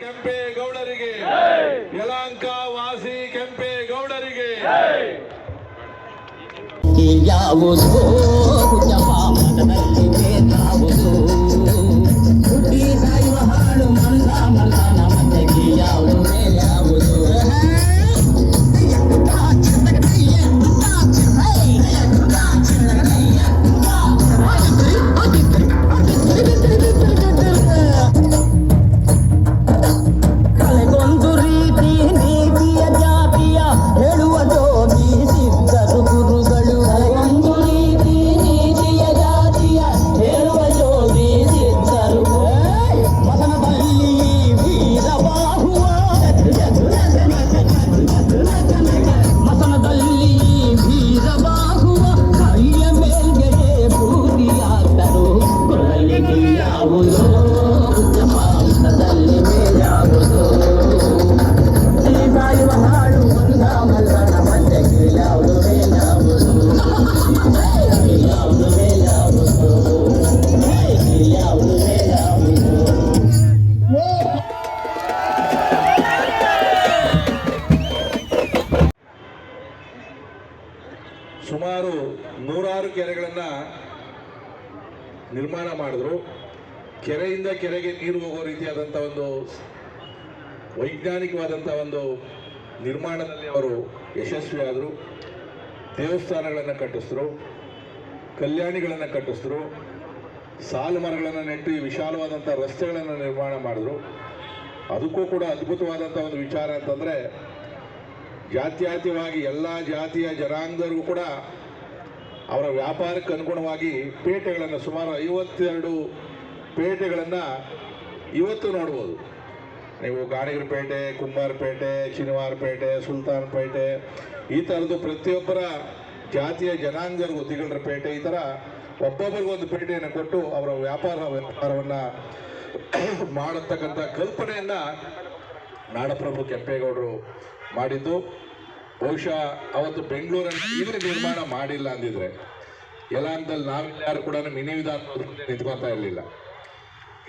ಕೆಂಪೇಗೌಡರಿಗೆ, ಯಲಹಂಕ ವಾಸಿ ಕೆಂಪೇಗೌಡರಿಗೆ. ಯಾವುದು ಯಾವುದು ಹಾಳು ಮಂದ ಮಂದನ ಮನೆಗೆ ಯಾವುದು ಯಾವುದು ಕಲೆಗೊಂದು ರೀತಿ ನೀತಿಯ ಜಾತಿಯ ಹೇಳುವ ಜೋಗಿ ಸಿದ್ಧರು ಗುರುಗಳು. ಒಂದು ರೀತಿ ನೀತಿಯ ಜಾತಿಯ ಹೇಳುವ ಜೋಗಿ ಸಿದ್ಧರು. ಮದನದಲ್ಲಿ ವೀರಬಾಹುವ ಮತನದಲ್ಲಿ ವೀರಬಾಹುವ ಕೈಯ ಮೇಲ್ಗೆ ಬೂದಿಯಾದರು. ಕೊರಳಿಗೆ ಯಾವುದೋ ಮಾಂಸದಲ್ಲಿ ಮೇಲಾಗುವುದು ಸಾಯುವ ಹಾಡು ಒಂದ ಮಲ್ಲನ ಮಧ್ಯಕ್ಕೆ ಯಾವುದು ಮೇಲಾಗುವುದು ಯಾವುದು ಮೇಲಾಗುವುದು ಯಾವುದು ಮೇಲಾಗುವುದು. ಸುಮಾರು 100 ಕೆರೆಗಳನ್ನ ನಿರ್ಮಾಣ ಮಾಡಿದ್ರು. ಕೆರೆಯಿಂದ ಕೆರೆಗೆ ನೀರು ಹೋಗೋ ರೀತಿಯಾದಂಥ ಒಂದು ವೈಜ್ಞಾನಿಕವಾದಂಥ ಒಂದು ನಿರ್ಮಾಣದಲ್ಲಿ ಅವರು ಯಶಸ್ವಿಯಾದರು. ದೇವಸ್ಥಾನಗಳನ್ನು ಕಟ್ಟಿಸಿದ್ರು, ಕಲ್ಯಾಣಿಗಳನ್ನು ಕಟ್ಟಿಸಿದ್ರು, ಸಾಲು ಮರಗಳನ್ನು ನೆಟ್ಟು ಈ ವಿಶಾಲವಾದಂಥ ರಸ್ತೆಗಳನ್ನು ನಿರ್ಮಾಣ ಮಾಡಿದ್ರು. ಅದಕ್ಕೂ ಕೂಡ ಅದ್ಭುತವಾದಂಥ ಒಂದು ವಿಚಾರ ಅಂತಂದರೆ, ಜಾತ್ಯಾತೀತವಾಗಿ ಎಲ್ಲ ಜಾತಿಯ ಜನಾಂಗದವರಿಗೂ ಕೂಡ ಅವರ ವ್ಯಾಪಾರಕ್ಕೆ ಅನುಗುಣವಾಗಿ ಪೇಟೆಗಳನ್ನು, ಸುಮಾರು 52 ಪೇಟೆಗಳನ್ನು ಇವತ್ತು ನೋಡ್ಬೋದು ನೀವು. ಗಾಣಿಗರ ಪೇಟೆ, ಕುಂಬಾರ ಪೇಟೆ, ಶನಿವಾರ ಪೇಟೆ, ಸುಲ್ತಾನ್ ಪೇಟೆ, ಈ ಥರದ್ದು ಪ್ರತಿಯೊಬ್ಬರ ಜಾತಿಯ ಜನಾಂಗದವರಿಗೂ ತಿಗಳರ ಪೇಟೆ, ಈ ಥರ ಒಬ್ಬೊಬ್ಬರಿಗೊಂದು ಪೇಟೆಯನ್ನು ಕೊಟ್ಟು ಅವರ ವ್ಯಾಪಾರವನ್ನು ಮಾಡತಕ್ಕಂಥ ಕಲ್ಪನೆಯನ್ನು ನಾಡಪ್ರಭು ಕೆಂಪೇಗೌಡರು ಮಾಡಿದ್ದು. ಬಹುಶಃ ಅವತ್ತು ಬೆಂಗಳೂರನ್ನು ಇಲ್ಲಿ ನಿರ್ಮಾಣ ಮಾಡಿಲ್ಲ ಅಂದಿದ್ರೆ ಯಲಹಂಕದಲ್ಲಿ ನಾವೆಲ್ಲಾರು ಕೂಡ ಮಿನಿ ವಿಧಾನಸೌಧದಲ್ಲಿ ನಿಂತ್ಕೊತಾ ಇರಲಿಲ್ಲ.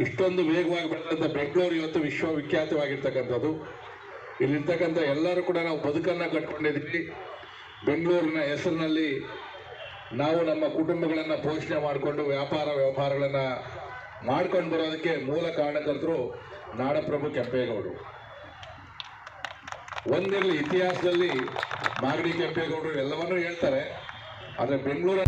ಇಷ್ಟೊಂದು ವೇಗವಾಗಿ ಬೆಳೆದಂಥ ಬೆಂಗಳೂರು ಇವತ್ತು ವಿಶ್ವವಿಖ್ಯಾತವಾಗಿರ್ತಕ್ಕಂಥದ್ದು. ಇಲ್ಲಿರ್ತಕ್ಕಂಥ ಎಲ್ಲರೂ ಕೂಡ ನಾವು ಬದುಕನ್ನು ಕಟ್ಕೊಂಡಿದ್ವಿ. ಬೆಂಗಳೂರಿನ ಹೆಸರಿನಲ್ಲಿ ನಾವು ನಮ್ಮ ಕುಟುಂಬಗಳನ್ನು ಪೋಷಣೆ ಮಾಡಿಕೊಂಡು ವ್ಯವಹಾರಗಳನ್ನು ಮಾಡ್ಕೊಂಡು ಬರೋದಕ್ಕೆ ಮೂಲ ಕಾರಣಕರ್ತರು ನಾಡಪ್ರಭು ಕೆಂಪೇಗೌಡರು. ಒಂದಿರಲಿ, ಇತಿಹಾಸದಲ್ಲಿ ಮಾಗಡಿ ಕೆಂಪೇಗೌಡರು ಎಲ್ಲವನ್ನೂ ಹೇಳ್ತಾರೆ, ಆದರೆ ಬೆಂಗಳೂರು